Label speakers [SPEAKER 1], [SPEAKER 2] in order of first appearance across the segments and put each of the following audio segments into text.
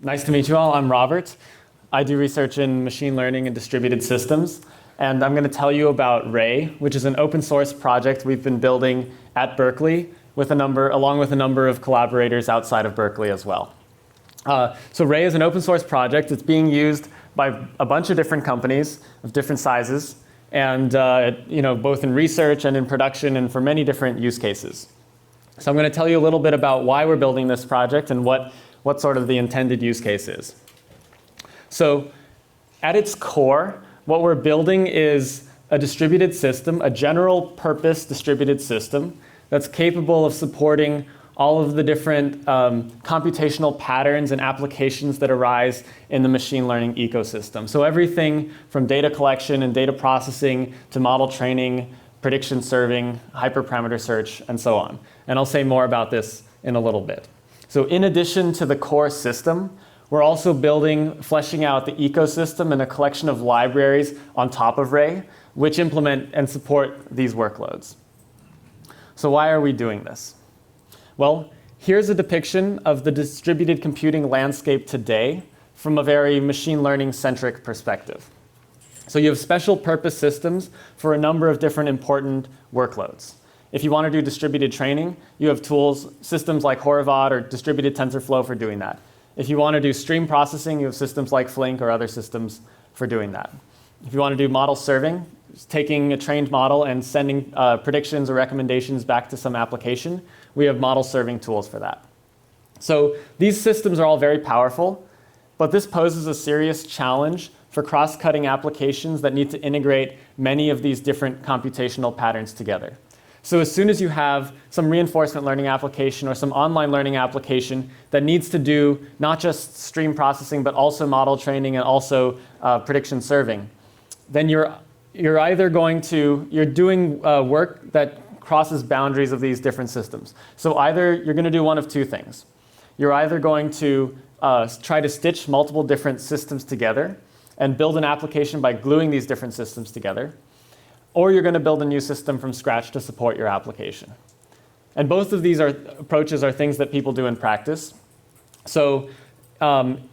[SPEAKER 1] Nice to meet you all. I'm Robert. I do research in machine learning and distributed systems. And I'm going to tell you about Ray, which is an open source project we've been building at Berkeley along with a number of collaborators outside of Berkeley as well. So Ray is an open source project. It's being used by a bunch of different companies of different sizes, and both in research and in production and for many different use cases. So I'm going to tell you a little bit about why we're building this project and what sort of the intended use case is. So at its core, what we're building is a distributed system, a general purpose distributed system that's capable of supporting all of the different computational patterns and applications that arise in the machine learning ecosystem. So everything from data collection and data processing to model training, prediction serving, hyperparameter search, and so on. And I'll say more about this in a little bit. So in addition to the core system, we're also fleshing out the ecosystem and a collection of libraries on top of Ray, which implement and support these workloads. So why are we doing this? Well, here's a depiction of the distributed computing landscape today from a very machine learning-centric perspective. So you have special purpose systems for a number of different important workloads. If you want to do distributed training, you have systems like Horovod or distributed TensorFlow for doing that. If you want to do stream processing, you have systems like Flink or other systems for doing that. If you want to do model serving, taking a trained model and sending predictions or recommendations back to some application, we have model serving tools for that. So these systems are all very powerful, but this poses a serious challenge for cross-cutting applications that need to integrate many of these different computational patterns together. So as soon as you have some reinforcement learning application or some online learning application that needs to do not just stream processing, but also model training and also prediction serving, then you're doing work that crosses boundaries of these different systems. So either you're going to do one of two things. You're either going to try to stitch multiple different systems together and build an application by gluing these different systems together, or you're going to build a new system from scratch to support your application. And both of these approaches are things that people do in practice. So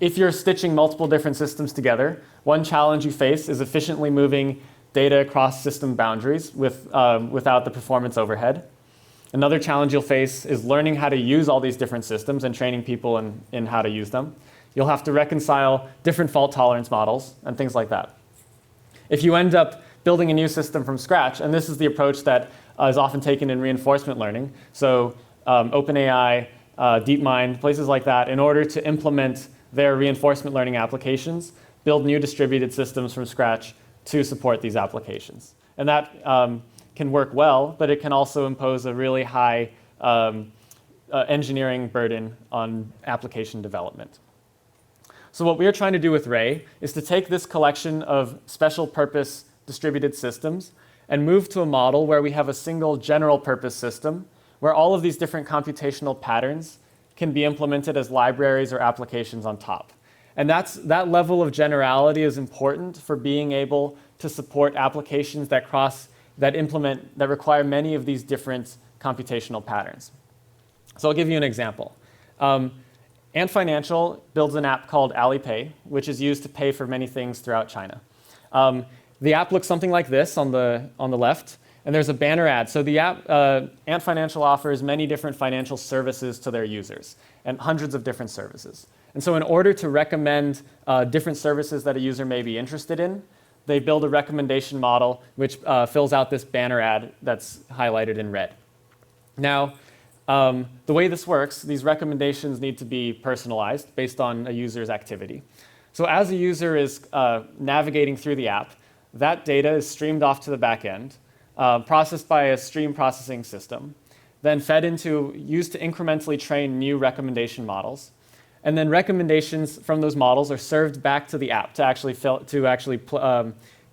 [SPEAKER 1] if you're stitching multiple different systems together, one challenge you face is efficiently moving data across system boundaries without the performance overhead. Another challenge you'll face is learning how to use all these different systems and training people in how to use them. You'll have to reconcile different fault tolerance models and things like that. If you end up building a new system from scratch, and this is the approach that is often taken in reinforcement learning, so OpenAI, DeepMind, places like that, in order to implement their reinforcement learning applications, build new distributed systems from scratch to support these applications. And that can work well, but it can also impose a really high engineering burden on application development. So what we are trying to do with Ray is to take this collection of special purpose distributed systems and move to a model where we have a single general purpose system where all of these different computational patterns can be implemented as libraries or applications on top. And that level of generality is important for being able to support applications that require many of these different computational patterns. So I'll give you an example. Ant Financial builds an app called Alipay, which is used to pay for many things throughout China. The app looks something like this on the left, and there's a banner ad. So the app, Ant Financial offers many different financial services to their users, and hundreds of different services. And so in order to recommend different services that a user may be interested in, they build a recommendation model which fills out this banner ad that's highlighted in red. Now, the way this works, these recommendations need to be personalized based on a user's activity. So as a user is navigating through the app, that data is streamed off to the back end, processed by a stream processing system, then used to incrementally train new recommendation models. And then recommendations from those models are served back to the app to actually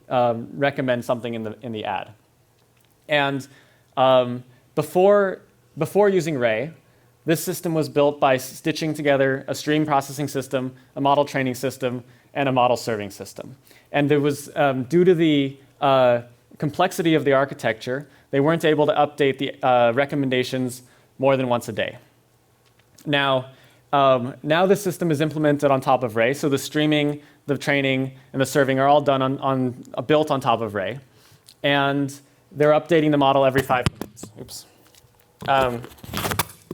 [SPEAKER 1] recommend something in the ad. And before using Ray, this system was built by stitching together a stream processing system, a model training system, and a model serving system. And there was, due to the complexity of the architecture, they weren't able to update the recommendations more than once a day. Now, now the system is implemented on top of Ray. So the streaming, the training, and the serving are all done built on top of Ray. And they're updating the model every 5 minutes. Oops.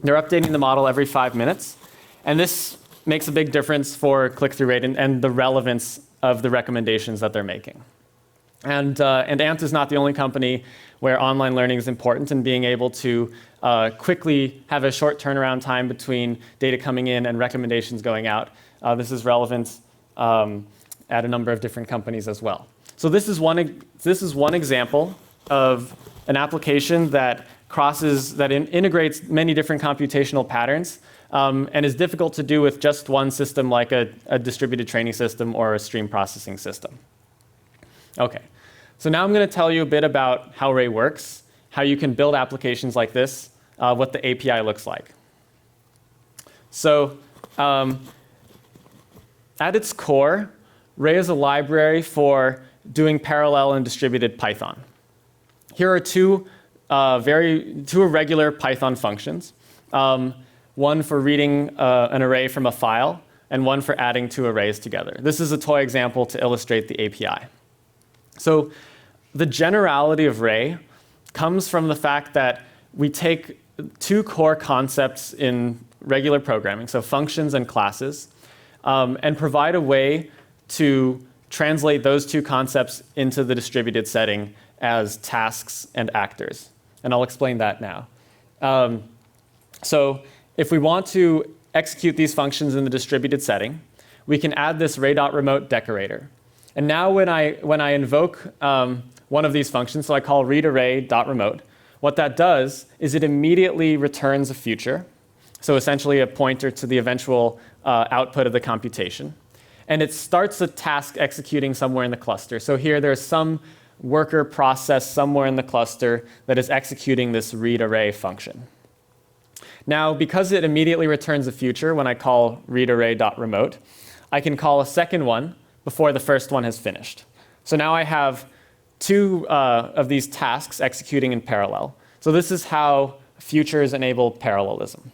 [SPEAKER 1] They're updating the model every 5 minutes. And this makes a big difference for click-through rate and the relevance of the recommendations that they're making. And Ant is not the only company where online learning is important, and being able to quickly have a short turnaround time between data coming in and recommendations going out. This is relevant at a number of different companies as well. So this is one example of an application that integrates many different computational patterns and is difficult to do with just one system like a distributed training system or a stream processing system. Okay, so now I'm going to tell you a bit about how Ray works, how you can build applications like this, what the API looks like. So at its core, Ray is a library for doing parallel and distributed Python. Here are two irregular Python functions, one for reading an array from a file, and one for adding two arrays together. This is a toy example to illustrate the API. So the generality of Ray comes from the fact that we take two core concepts in regular programming, so functions and classes, and provide a way to translate those two concepts into the distributed setting as tasks and actors. And I'll explain that now. So if we want to execute these functions in the distributed setting, we can add this ray.remote decorator. And now when I invoke one of these functions, so I call readArray.remote, what that does is it immediately returns a future, so essentially a pointer to the eventual output of the computation. And it starts a task executing somewhere in the cluster. So here there's some worker process somewhere in the cluster that is executing this readArray function. Now, because it immediately returns a future when I call readArray.remote, I can call a second one before the first one has finished. So now I have two of these tasks executing in parallel. So this is how futures enable parallelism.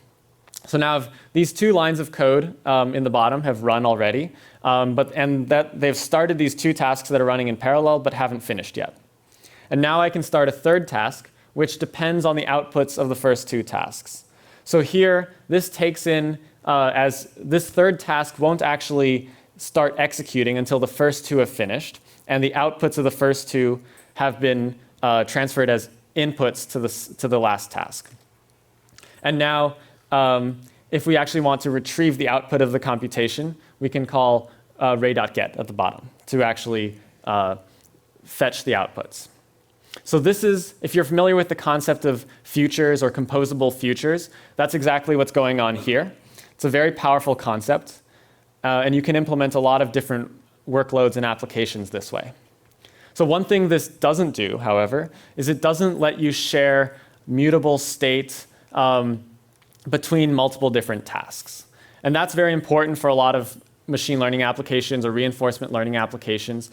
[SPEAKER 1] So now these two lines of code in the bottom have run already, they've started these two tasks that are running in parallel but haven't finished yet. And now I can start a third task, which depends on the outputs of the first two tasks. So here, this takes in, as this third task won't actually start executing until the first two have finished, and the outputs of the first two have been transferred as inputs to the last task. And now, if we actually want to retrieve the output of the computation, we can call ray.get at the bottom to actually fetch the outputs. So this is, if you're familiar with the concept of futures or composable futures, that's exactly what's going on here. It's a very powerful concept, and you can implement a lot of different workloads and applications this way. So one thing this doesn't do, however, is it doesn't let you share mutable state between multiple different tasks. And that's very important for a lot of machine learning applications or reinforcement learning applications.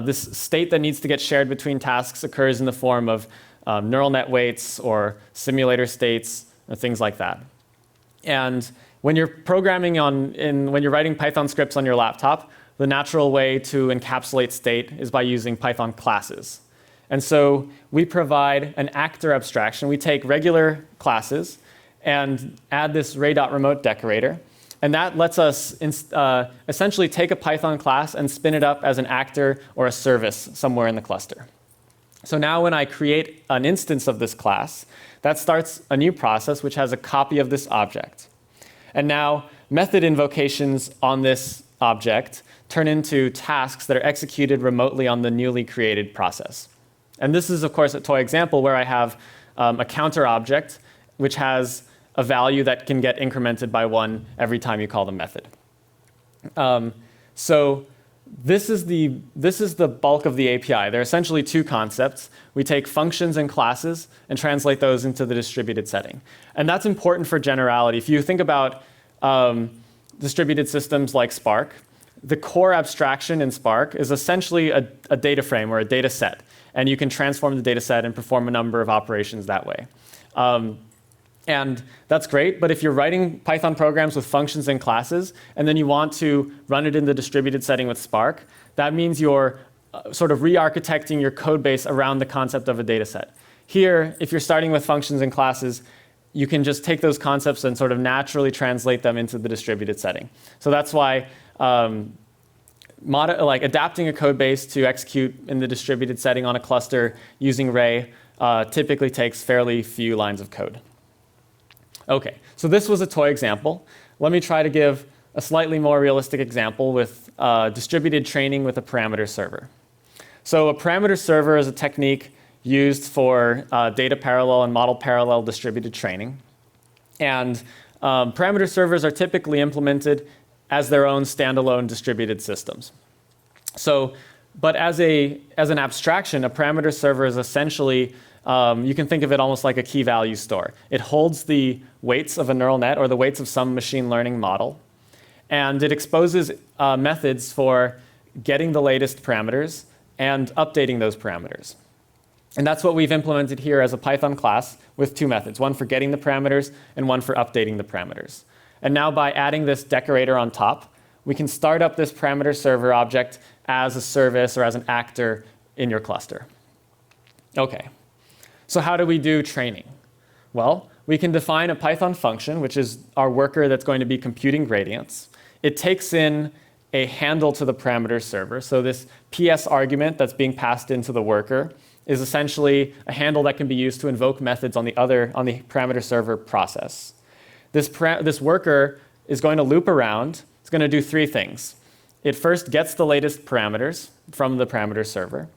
[SPEAKER 1] This state that needs to get shared between tasks occurs in the form of neural net weights or simulator states or things like that. And when you're programming when you're writing Python scripts on your laptop, the natural way to encapsulate state is by using Python classes. And so we provide an actor abstraction. We take regular classes and add this ray.remote decorator. And that lets us essentially take a Python class and spin it up as an actor or a service somewhere in the cluster. So now when I create an instance of this class, that starts a new process which has a copy of this object. And now method invocations on this object turn into tasks that are executed remotely on the newly created process. And this is, of course, a toy example where I have a counter object which has a value that can get incremented by 1 every time you call the method. So this is the bulk of the API. There are essentially two concepts. We take functions and classes and translate those into the distributed setting. And that's important for generality. If you think about distributed systems like Spark, the core abstraction in Spark is essentially a data frame or a data set. And you can transform the data set and perform a number of operations that way. And that's great, but if you're writing Python programs with functions and classes, and then you want to run it in the distributed setting with Spark, that means you're sort of re-architecting your code base around the concept of a data set. Here, if you're starting with functions and classes, you can just take those concepts and sort of naturally translate them into the distributed setting. So that's why adapting a code base to execute in the distributed setting on a cluster using Ray typically takes fairly few lines of code. Okay, so this was a toy example. Let me try to give a slightly more realistic example with distributed training with a parameter server. So a parameter server is a technique used for data parallel and model parallel distributed training. And parameter servers are typically implemented as their own standalone distributed systems. So, but as an abstraction, a parameter server is essentially, you can think of it almost like a key value store. It holds the weights of a neural net or the weights of some machine learning model. And it exposes methods for getting the latest parameters and updating those parameters. And that's what we've implemented here as a Python class with two methods, one for getting the parameters and one for updating the parameters. And now by adding this decorator on top, we can start up this parameter server object as a service or as an actor in your cluster. Okay, so how do we do training? Well, we can define a Python function, which is our worker that's going to be computing gradients. It takes in a handle to the parameter server. So this PS argument that's being passed into the worker is essentially a handle that can be used to invoke methods on the parameter server process. This worker is going to loop around. It's going to do three things. It first gets the latest parameters from the parameter server.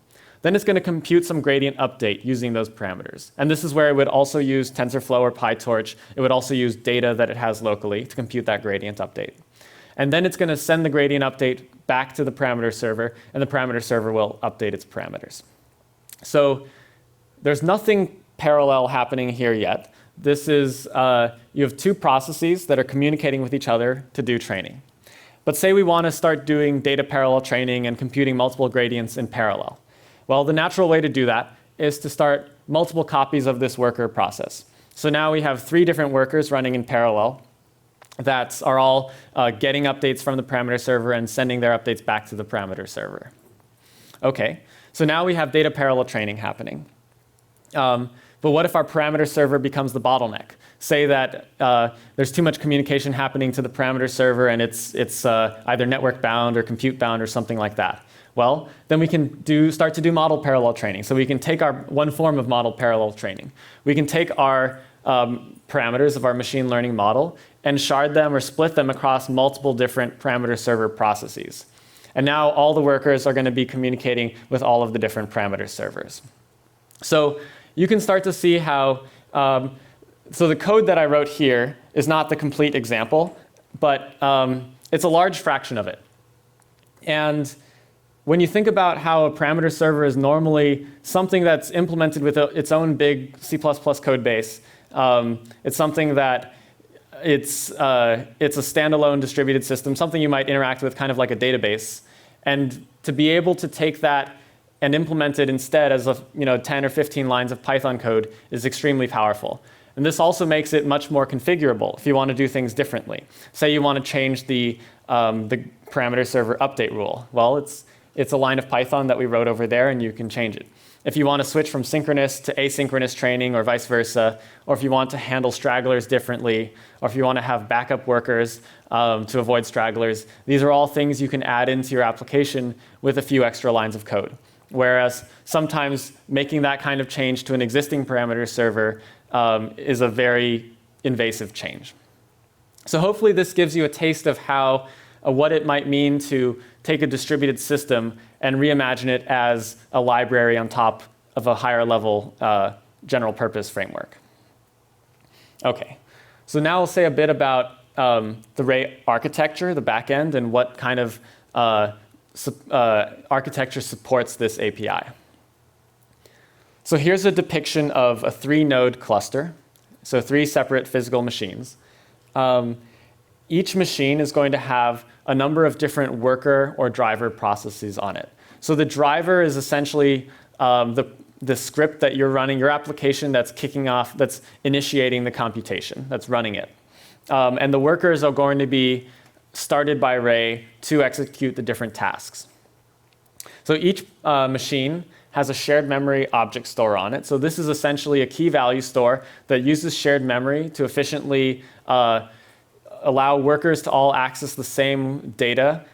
[SPEAKER 1] Then it's going to compute some gradient update using those parameters. And this is where it would also use TensorFlow or PyTorch. It would also use data that it has locally to compute that gradient update. And then it's going to send the gradient update back to the parameter server, and the parameter server will update its parameters. So there's nothing parallel happening here yet. This is, you have two processes that are communicating with each other to do training. But say we want to start doing data parallel training and computing multiple gradients in parallel. Well, the natural way to do that is to start multiple copies of this worker process. So now we have three different workers running in parallel that are all getting updates from the parameter server and sending their updates back to the parameter server. Okay, so now we have data parallel training happening. But what if our parameter server becomes the bottleneck? Say that there's too much communication happening to the parameter server and it's either network bound or compute bound or something like that. Well, then we can start to do model parallel training. So we can take one form of model parallel training. We can take our parameters of our machine learning model and shard them or split them across multiple different parameter server processes. And now all the workers are going to be communicating with all of the different parameter servers. So you can start to see how, so the code that I wrote here is not the complete example, but it's a large fraction of it. And when you think about how a parameter server is normally something that's implemented with its own big C++ code base, it's something that it's a standalone distributed system, something you might interact with kind of like a database. And to be able to take that and implement it instead as 10 or 15 lines of Python code is extremely powerful. And this also makes it much more configurable if you want to do things differently. Say you want to change the parameter server update rule. Well, it's a line of Python that we wrote over there, and you can change it. If you want to switch from synchronous to asynchronous training or vice versa, or if you want to handle stragglers differently, or if you want to have backup workers to avoid stragglers, these are all things you can add into your application with a few extra lines of code. Whereas sometimes making that kind of change to an existing parameter server is a very invasive change. So hopefully this gives you a taste of what it might mean to take a distributed system and reimagine it as a library on top of a higher level general purpose framework. Okay, so now I'll say a bit about the Ray architecture, the backend, and what kind of architecture supports this API. So here's a depiction of a 3-node cluster, so 3 separate physical machines. Each machine is going to have a number of different worker or driver processes on it. So the driver is essentially the script that you're running, your application that's kicking off, that's initiating the computation, that's running it. And the workers are going to be started by Ray to execute the different tasks. So each machine has a shared memory object store on it. So this is essentially a key value store that uses shared memory to efficiently allow workers to all access the same data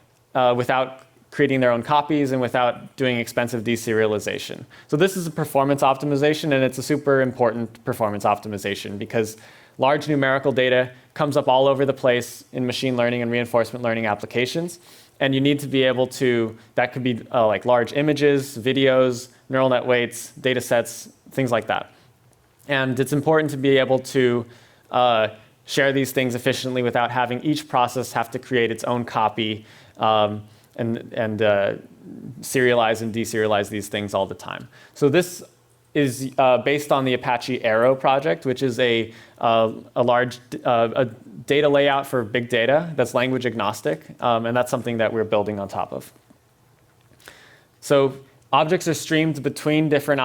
[SPEAKER 1] without creating their own copies and without doing expensive deserialization. So this is a performance optimization, and it's a super important performance optimization because large numerical data comes up all over the place in machine learning and reinforcement learning applications. And you need to be able to, that could be like large images, videos, neural net weights, data sets, things like that. And it's important to be able to share these things efficiently without having each process have to create its own copy and serialize and deserialize these things all the time. So this is based on the Apache Arrow project, which is a large data layout for big data that's language agnostic, and that's something that we're building on top of. So objects are streamed between different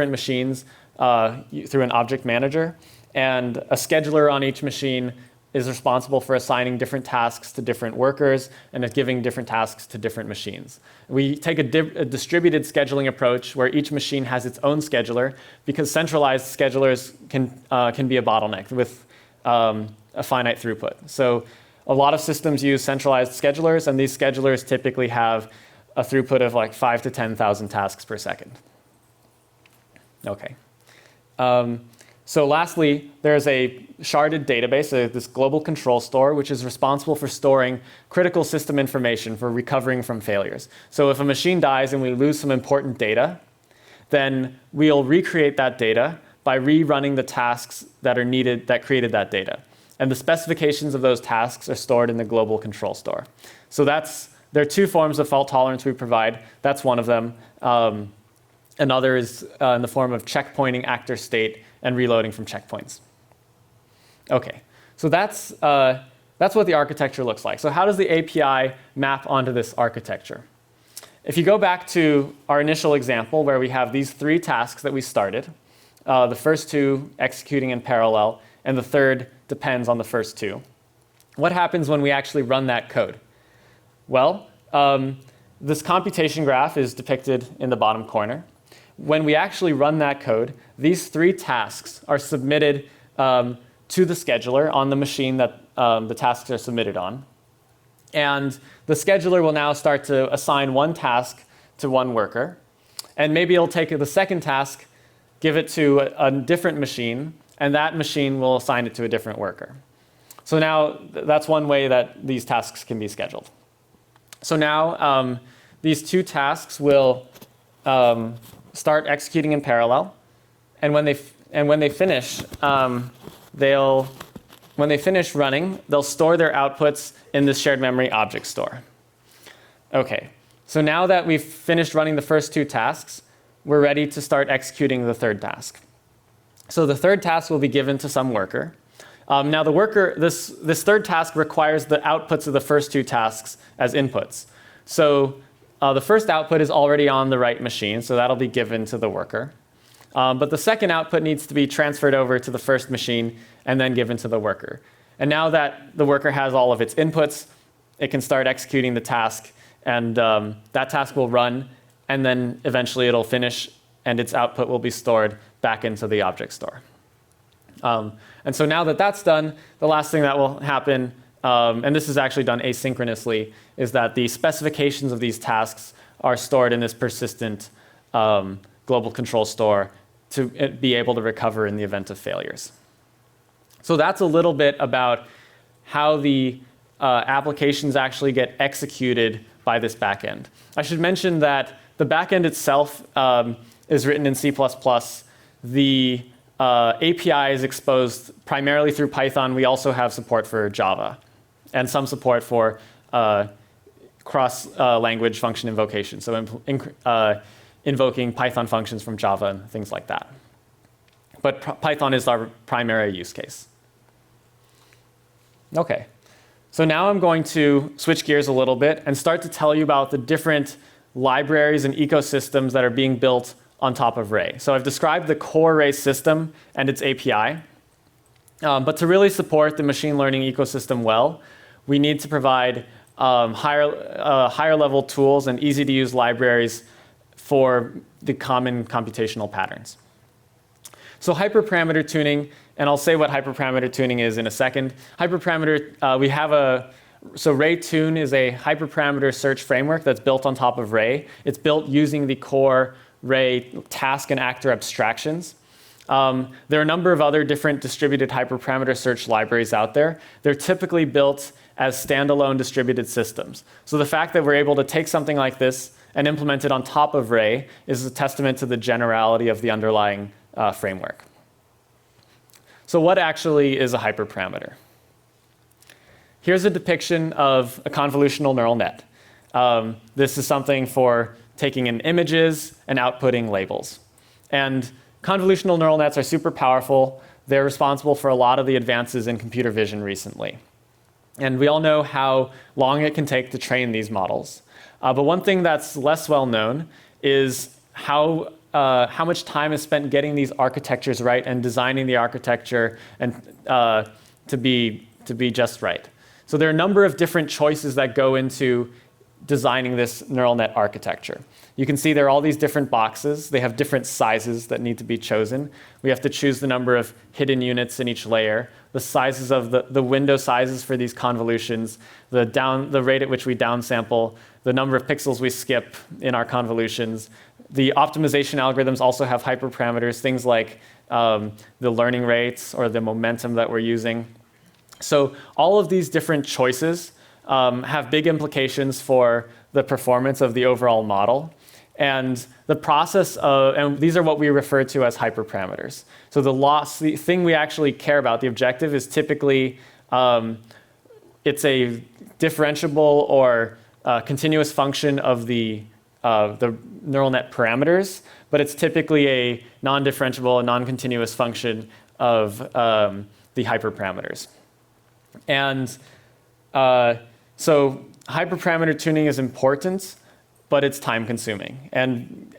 [SPEAKER 1] machines through an object manager, and a scheduler on each machine is responsible for assigning different tasks to different workers and giving different tasks to different machines. We take a distributed scheduling approach where each machine has its own scheduler because centralized schedulers can be a bottleneck with a finite throughput. So a lot of systems use centralized schedulers, and these schedulers typically have a throughput of like 5,000 to 10,000 tasks per second. Okay. So lastly, there's a sharded database, this global control store, which is responsible for storing critical system information for recovering from failures. So if a machine dies and we lose some important data, then we'll recreate that data by rerunning the tasks that are needed that created that data. And the specifications of those tasks are stored in the global control store. So there are two forms of fault tolerance we provide. That's one of them. Another is in the form of checkpointing actor state and reloading from checkpoints. Okay, so that's what the architecture looks like. So how does the API map onto this architecture? If you go back to our initial example where we have these three tasks that we started, the first two executing in parallel, and the third depends on the first two. What happens when we actually run that code? Well, this computation graph is depicted in the bottom corner. When we actually run that code, these three tasks are submitted to the scheduler on the machine that the tasks are submitted on. And the scheduler will now start to assign one task to one worker. And maybe it'll take the second task, give it to a different machine, and that machine will assign it to a different worker. So now that's one way that these tasks can be scheduled. So now these two tasks will start executing in parallel, and when they finish, when they finish running, they'll store their outputs in this shared memory object store. Okay, so now that we've finished running the first two tasks, we're ready to start executing the third task. So the third task will be given to some worker. Now the worker, this third task requires the outputs of the first two tasks as inputs. So the first output is already on the right machine, so that'll be given to the worker. But the second output needs to be transferred over to the first machine and then given to the worker. And now that the worker has all of its inputs, it can start executing the task, and that task will run, and then eventually it'll finish, and its output will be stored back into the object store. And so now that that's done, the last thing that will happen, and this is actually done asynchronously, is that the specifications of these tasks are stored in this persistent global control store to be able to recover in the event of failures. So that's a little bit about how the applications actually get executed by this backend. I should mention that the backend itself is written in C++. The API is exposed primarily through Python. We also have support for Java and some support for cross-language function invocation, so invoking Python functions from Java and things like that. But Python is our primary use case. Okay, so now I'm going to switch gears a little bit and start to tell you about the different libraries and ecosystems that are being built on top of Ray. So I've described the core Ray system and its API. But to really support the machine learning ecosystem well, we need to provide higher level tools and easy to use libraries for the common computational patterns. So hyperparameter tuning, and I'll say what hyperparameter tuning is in a second. So RayTune is a hyperparameter search framework that's built on top of Ray. It's built using the core Ray task and actor abstractions. There are a number of other different distributed hyperparameter search libraries out there. They're typically built as standalone distributed systems. So the fact that we're able to take something like this and implement it on top of Ray is a testament to the generality of the underlying framework. So what actually is a hyperparameter? Here's a depiction of a convolutional neural net. This is something for taking in images and outputting labels. And convolutional neural nets are super powerful. They're responsible for a lot of the advances in computer vision recently. And we all know how long it can take to train these models. But one thing that's less well known is how much time is spent getting these architectures right and designing the architecture and to be just right. So there are a number of different choices that go into designing this neural net architecture. You can see there are all these different boxes. They have different sizes that need to be chosen. We have to choose the number of hidden units in each layer, the sizes of the window sizes for these convolutions, the rate at which we downsample, the number of pixels we skip in our convolutions. The optimization algorithms also have hyperparameters, things like the learning rates or the momentum that we're using. So all of these different choices have big implications for the performance of the overall model. And the process of, and these are what we refer to as hyperparameters. So the thing we actually care about, the objective is typically, it's a differentiable or continuous function of the neural net parameters, but it's typically a non-differentiable and non-continuous function of the hyperparameters. And so hyperparameter tuning is important, but it's time consuming. And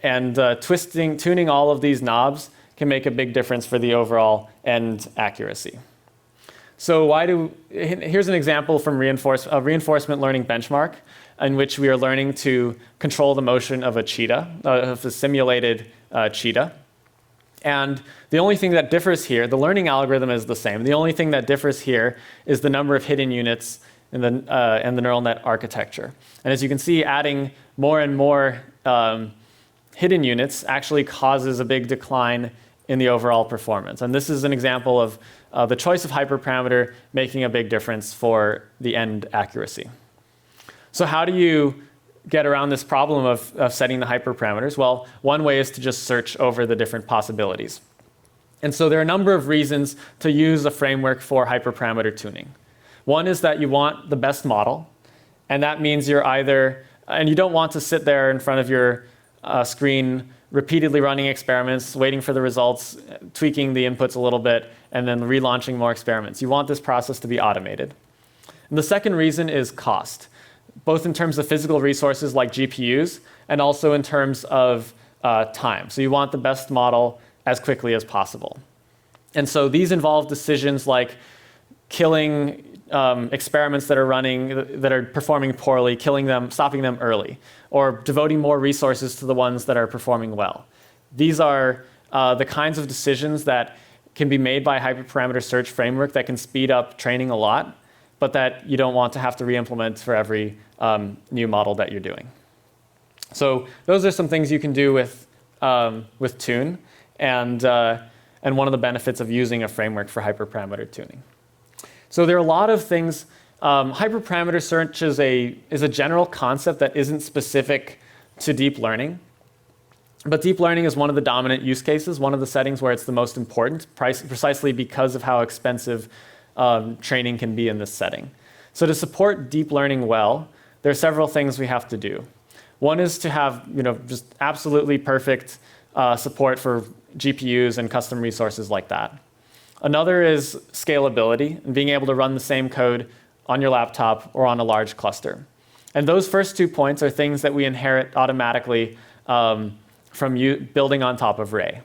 [SPEAKER 1] tuning all of these knobs can make a big difference for the overall end accuracy. So here's an example from a reinforcement learning benchmark in which we are learning to control the motion of a cheetah, of a simulated cheetah. And the only thing that differs here, the learning algorithm is the same. The only thing that differs here is the number of hidden units in the neural net architecture. And as you can see, adding more and more hidden units actually causes a big decline in the overall performance. And this is an example of the choice of hyperparameter making a big difference for the end accuracy. So how do you get around this problem of setting the hyperparameters? Well, one way is to just search over the different possibilities. And so there are a number of reasons to use a framework for hyperparameter tuning. One is that you want the best model, and that means you don't want to sit there in front of your screen repeatedly running experiments, waiting for the results, tweaking the inputs a little bit, and then relaunching more experiments. You want this process to be automated. And the second reason is cost, both in terms of physical resources like GPUs and also in terms of time. So you want the best model as quickly as possible. And so these involve decisions like killing experiments that are performing poorly, killing them, stopping them early, or devoting more resources to the ones that are performing well. These are the kinds of decisions that can be made by a hyperparameter search framework that can speed up training a lot, but that you don't want to have to re-implement for every new model that you're doing. So those are some things you can do with Tune, and one of the benefits of using a framework for hyperparameter tuning. So there are a lot of things. Hyperparameter search is a general concept that isn't specific to deep learning. But deep learning is one of the dominant use cases, one of the settings where it's the most important, precisely because of how expensive training can be in this setting. So to support deep learning well, there are several things we have to do. One is to have just absolutely perfect support for GPUs and custom resources like that. Another is scalability and being able to run the same code on your laptop or on a large cluster. And those first 2 points are things that we inherit automatically from building on top of Ray.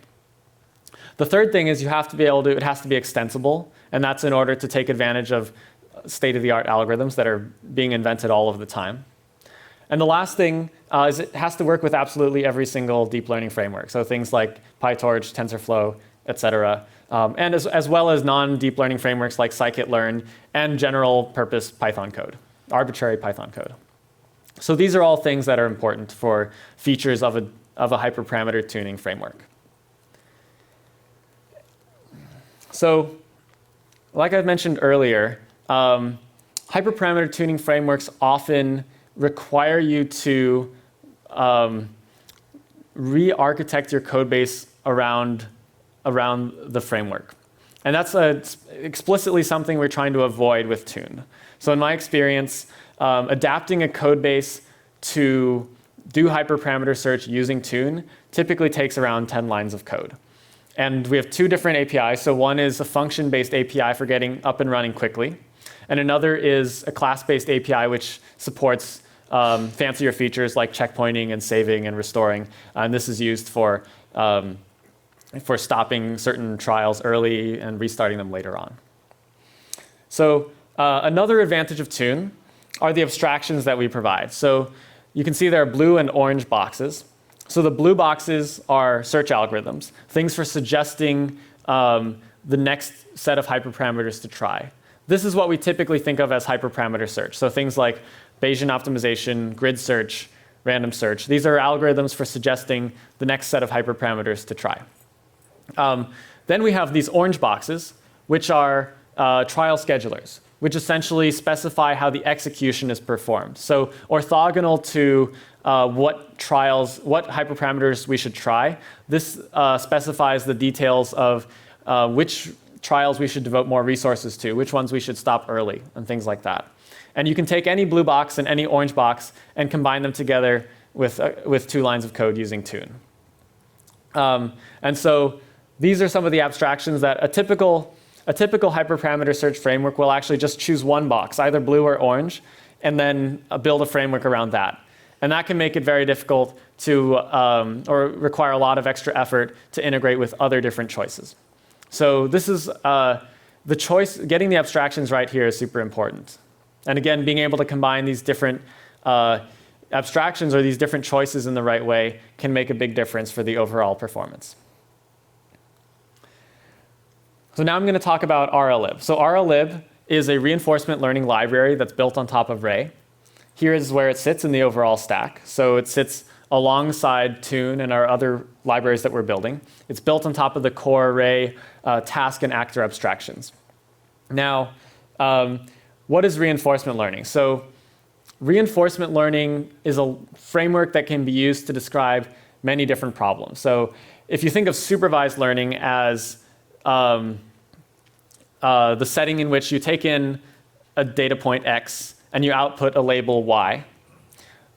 [SPEAKER 1] The third thing is it has to be extensible, and that's in order to take advantage of state-of-the-art algorithms that are being invented all of the time. And the last thing is it has to work with absolutely every single deep learning framework. So things like PyTorch, TensorFlow, et cetera. And as well as non-deep learning frameworks like scikit-learn and general purpose Python code, arbitrary Python code. So these are all things that are important for features of a hyperparameter tuning framework. So like I mentioned earlier, hyperparameter tuning frameworks often require you to re-architect your code base around the framework. And that's explicitly something we're trying to avoid with Tune. So in my experience, adapting a code base to do hyperparameter search using Tune typically takes around 10 lines of code. And we have two different APIs. So one is a function-based API for getting up and running quickly. And another is a class-based API which supports fancier features like checkpointing and saving and restoring. And this is used for stopping certain trials early and restarting them later on. So another advantage of Tune are the abstractions that we provide. So you can see there are blue and orange boxes. So the blue boxes are search algorithms, things for suggesting the next set of hyperparameters to try. This is what we typically think of as hyperparameter search. So things like Bayesian optimization, grid search, random search. These are algorithms for suggesting the next set of hyperparameters to try. Then we have these orange boxes, which are trial schedulers, which essentially specify how the execution is performed. So orthogonal to what hyperparameters we should try. This specifies the details of which trials we should devote more resources to, which ones we should stop early, and things like that. And you can take any blue box and any orange box and combine them together with 2 lines of code using Tune. And so these are some of the abstractions that a typical hyperparameter search framework will actually just choose one box, either blue or orange, and then build a framework around that. And that can make it very difficult to, or require a lot of extra effort to integrate with other different choices. So this is the choice, getting the abstractions right here is super important. And again, being able to combine these different abstractions or these different choices in the right way can make a big difference for the overall performance. So now I'm going to talk about RLlib. So RLlib is a reinforcement learning library that's built on top of Ray. Here is where it sits in the overall stack. So it sits alongside Tune and our other libraries that we're building. It's built on top of the core Ray task and actor abstractions. Now, what is reinforcement learning? So reinforcement learning is a framework that can be used to describe many different problems. So if you think of supervised learning as the setting in which you take in a data point X and you output a label Y,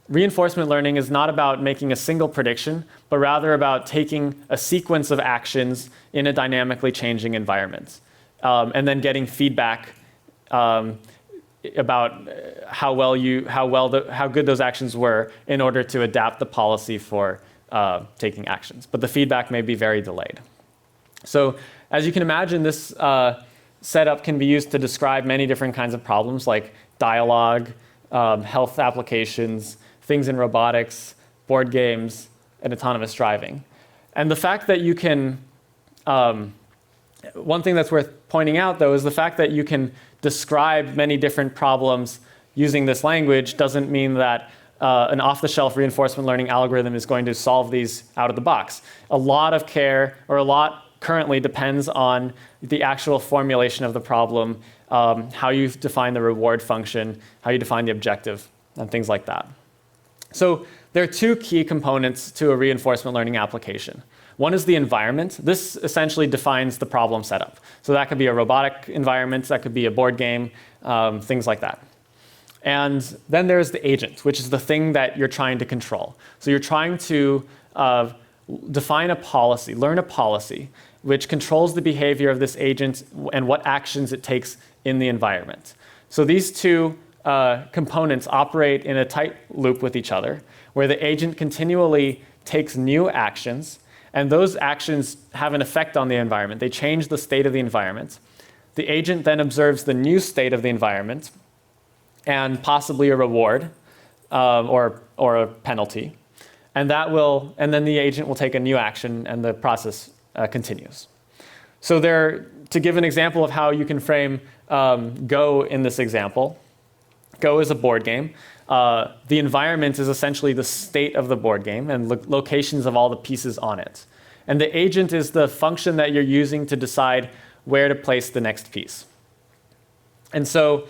[SPEAKER 1] reinforcement learning is not about making a single prediction, but rather about taking a sequence of actions in a dynamically changing environment, and then getting feedback about how good those actions were in order to adapt the policy for taking actions. But the feedback may be very delayed. So as you can imagine, this setup can be used to describe many different kinds of problems like dialogue, health applications, things in robotics, board games, and autonomous driving. And the fact that you can, one thing that's worth pointing out though is the fact that you can describe many different problems using this language doesn't mean that an off-the-shelf reinforcement learning algorithm is going to solve these out of the box. A lot of care, or a lot currently depends on the actual formulation of the problem, how you define the reward function, how you define the objective, and things like that. So there are 2 key components to a reinforcement learning application. One is the environment. This essentially defines the problem setup. So that could be a robotic environment, that could be a board game, things like that. And then there's the agent, which is the thing that you're trying to control. So you're trying to define a policy, learn a policy, which controls the behavior of this agent and what actions it takes in the environment. So these 2 components operate in a tight loop with each other, where the agent continually takes new actions, and those actions have an effect on the environment. They change the state of the environment. The agent then observes the new state of the environment and possibly a reward or a penalty. And then the agent will take a new action and the process continues. So to give an example of how you can frame Go in this example, Go is a board game. The environment is essentially the state of the board game and locations of all the pieces on it. And the agent is the function that you're using to decide where to place the next piece. And so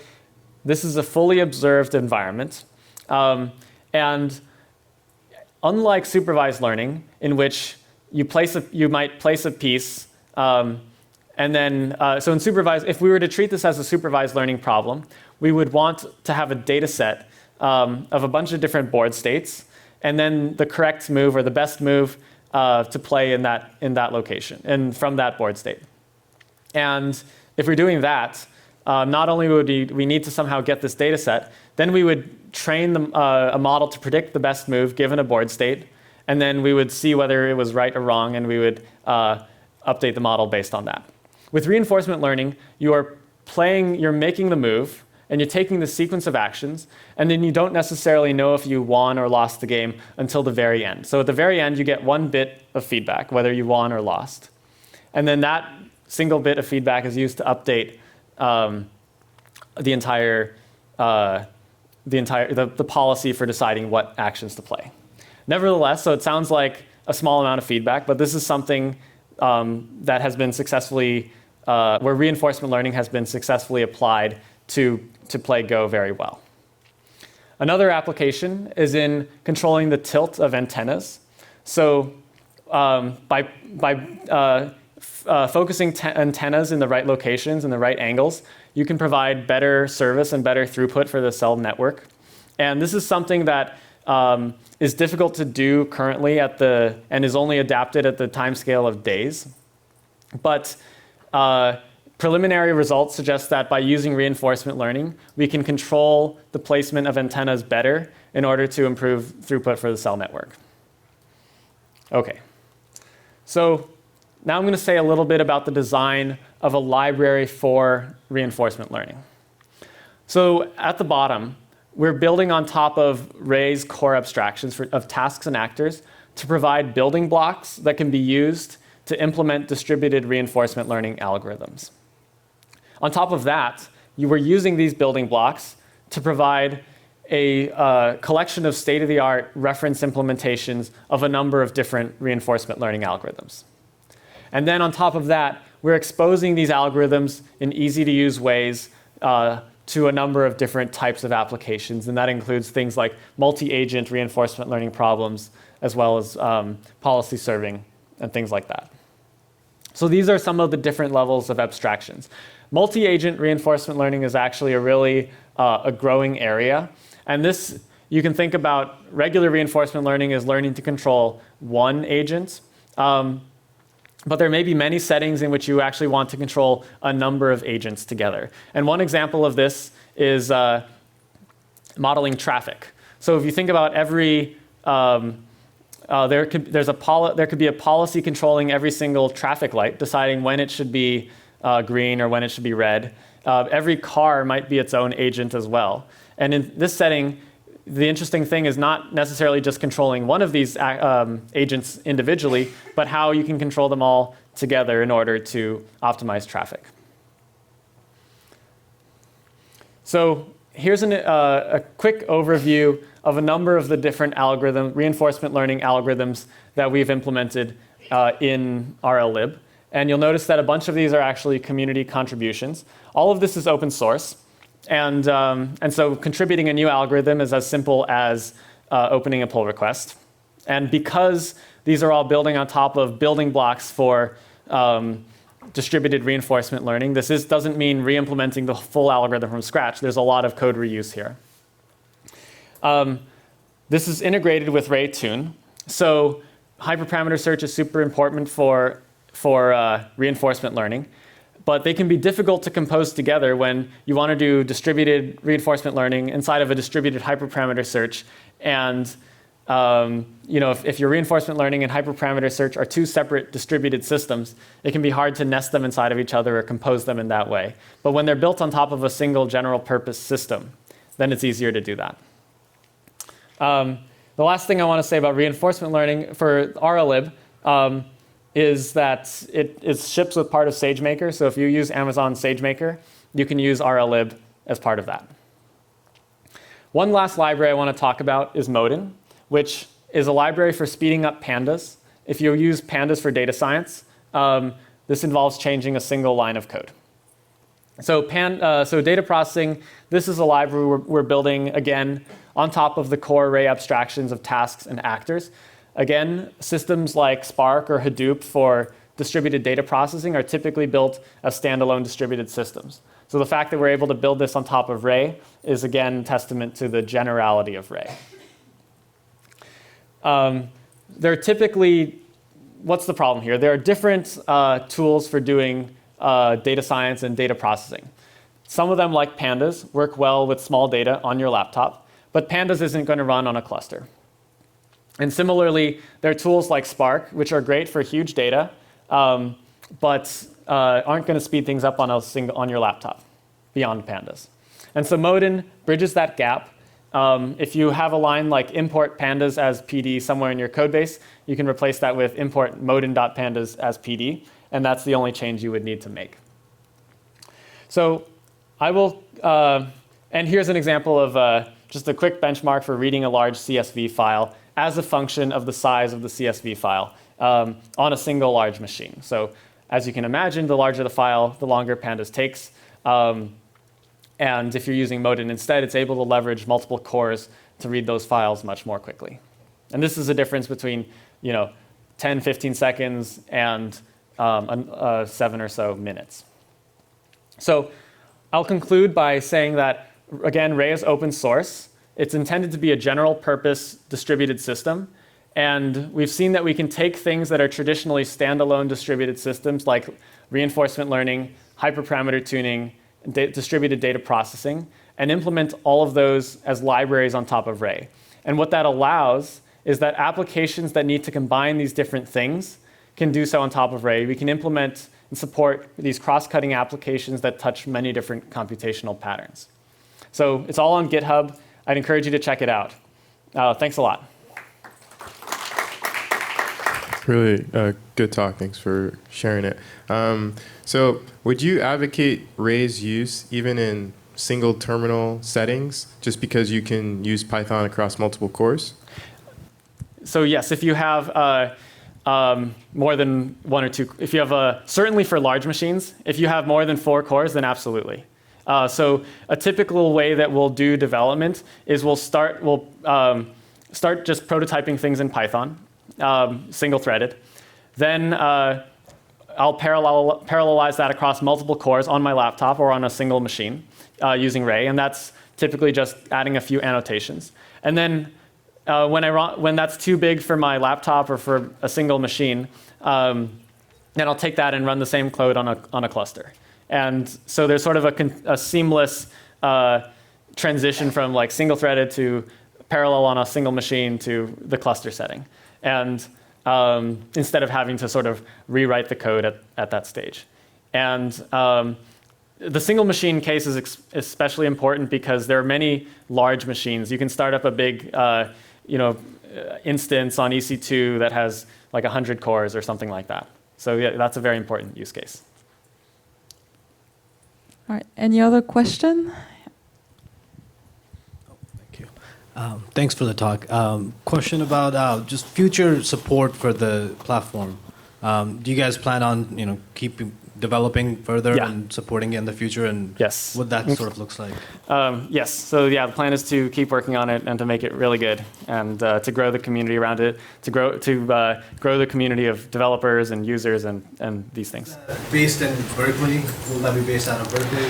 [SPEAKER 1] this is a fully observed environment. And unlike supervised learning, in which you might place a piece, and then, so in supervised, if we were to treat this as a supervised learning problem, we would want to have a data set of a bunch of different board states, and then the correct move or the best move to play in that location and from that board state. And if we're doing that, not only would we need to somehow get this data set, then we would train a model to predict the best move given a board state, and then we would see whether it was right or wrong, and we would update the model based on that. With reinforcement learning, you're making the move, and you're taking the sequence of actions, and then you don't necessarily know if you won or lost the game until the very end. So at the very end, you get one bit of feedback, whether you won or lost. And then that single bit of feedback is used to update the policy for deciding what actions to play. Nevertheless, so it sounds like a small amount of feedback, but this is something that has been successfully, where reinforcement learning has been successfully applied to play Go very well. Another application is in controlling the tilt of antennas. So by focusing antennas in the right locations and the right angles, you can provide better service and better throughput for the cell network. And this is something that is difficult to do currently and is only adapted at the timescale of days. But preliminary results suggest that by using reinforcement learning, we can control the placement of antennas better in order to improve throughput for the cell network. Okay, so now I'm going to say a little bit about the design of a library for reinforcement learning. So at the bottom, we're building on top of Ray's core abstractions of tasks and actors to provide building blocks that can be used to implement distributed reinforcement learning algorithms. On top of that, you were using these building blocks to provide a collection of state-of-the-art reference implementations of a number of different reinforcement learning algorithms. And then on top of that, we're exposing these algorithms in easy-to-use ways to a number of different types of applications. And that includes things like multi-agent reinforcement learning problems, as well as policy serving and things like that. So these are some of the different levels of abstractions. Multi-agent reinforcement learning is actually a growing area. And this, you can think about regular reinforcement learning as learning to control one agent. But there may be many settings in which you actually want to control a number of agents together. And one example of this is modeling traffic. So if you think about every, there could be a policy controlling every single traffic light, deciding when it should be green or when it should be red. Every car might be its own agent as well. And in this setting, the interesting thing is not necessarily just controlling one of these agents individually, but how you can control them all together in order to optimize traffic. So here's a quick overview of a number of the different reinforcement learning algorithms that we've implemented in RLlib. And you'll notice that a bunch of these are actually community contributions. All of this is open source. And so contributing a new algorithm is as simple as opening a pull request. And because these are all building on top of building blocks for distributed reinforcement learning, this doesn't mean re-implementing the full algorithm from scratch. There's a lot of code reuse here. This is integrated with RayTune. So hyperparameter search is super important for reinforcement learning. But they can be difficult to compose together when you want to do distributed reinforcement learning inside of a distributed hyperparameter search and if your reinforcement learning and hyperparameter search are two separate distributed systems, it can be hard to nest them inside of each other or compose them in that way. But when they're built on top of a single general purpose system, then it's easier to do that. The last thing I want to say about reinforcement learning for RLlib is that it ships with part of SageMaker. So if you use Amazon SageMaker, you can use RLlib as part of that. One last library I want to talk about is Modin, which is a library for speeding up pandas. If you use pandas for data science, this involves changing a single line of code. So data processing, this is a library we're building, again, on top of the core array abstractions of tasks and actors. Again, systems like Spark or Hadoop for distributed data processing are typically built as standalone distributed systems. So the fact that we're able to build this on top of Ray is, again, testament to the generality of Ray. There are typically, what's the problem here? There are different tools for doing data science and data processing. Some of them, like pandas, work well with small data on your laptop, but pandas isn't going to run on a cluster. And similarly, there are tools like Spark, which are great for huge data, but aren't going to speed things up on your laptop beyond pandas. And so Modin bridges that gap. If you have a line like import pandas as PD somewhere in your code base, you can replace that with import modin.pandas as PD, and that's the only change you would need to make. So I will, and here's an example of just a quick benchmark for reading a large CSV file as a function of the size of the CSV file on a single large machine. So as you can imagine, the larger the file, the longer pandas takes. And if you're using Modin instead, it's able to leverage multiple cores to read those files much more quickly. And this is a difference between 10, 15 seconds and 7 or so minutes. So I'll conclude by saying that, again, Ray is open source. It's intended to be a general purpose distributed system. And we've seen that we can take things that are traditionally standalone distributed systems like reinforcement learning, hyperparameter tuning, distributed data processing, and implement all of those as libraries on top of Ray. And what that allows is that applications that need to combine these different things can do so on top of Ray. We can implement and support these cross-cutting applications that touch many different computational patterns. So it's all on GitHub. I'd encourage you to check it out. Thanks a lot.
[SPEAKER 2] Really good talk. Thanks for sharing it. So would you advocate Ray's use even in single terminal settings just because you can use Python across multiple cores?
[SPEAKER 1] So yes, if you have more than one or two, if you have certainly for large machines, if you have more than 4 cores, then absolutely. So a typical way that we'll do development is we'll start just prototyping things in Python, single-threaded. Then I'll parallelize that across multiple cores on my laptop or on a single machine using Ray, and that's typically just adding a few annotations. And then when that's too big for my laptop or for a single machine, then I'll take that and run the same code on a cluster. And so there's sort of a seamless transition from like single-threaded to parallel on a single machine to the cluster setting. And instead of having to sort of rewrite the code at that stage. And the single machine case is especially important because there are many large machines. You can start up a big instance on EC2 that has like 100 cores or something like that. So yeah, that's a very important use case.
[SPEAKER 3] All right, any other question?
[SPEAKER 4] Thank you. Thanks for the talk. Question about just future support for the platform. Do you guys plan on keep developing further and supporting it in the future, and what that sort of looks like?
[SPEAKER 1] Yes. So yeah, the plan is to keep working on it and to make it really good, and to grow the community around it, to grow the community of developers and users and these things.
[SPEAKER 4] Based in Berkeley, will that be based out of Berkeley?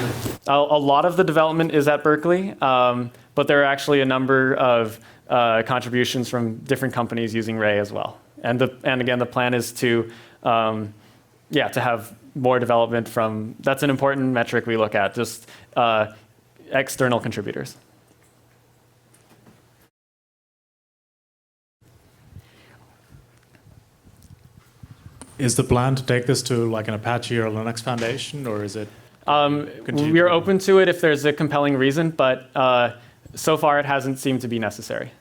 [SPEAKER 1] A lot of the development is at Berkeley, but there are actually a number of contributions from different companies using Ray as well. And again, the plan is to have more development from, that's an important metric we look at, just external contributors.
[SPEAKER 5] Is the plan to take this to like an Apache or Linux foundation, or is it?
[SPEAKER 1] We are open to it if there's a compelling reason, but so far it hasn't seemed to be necessary.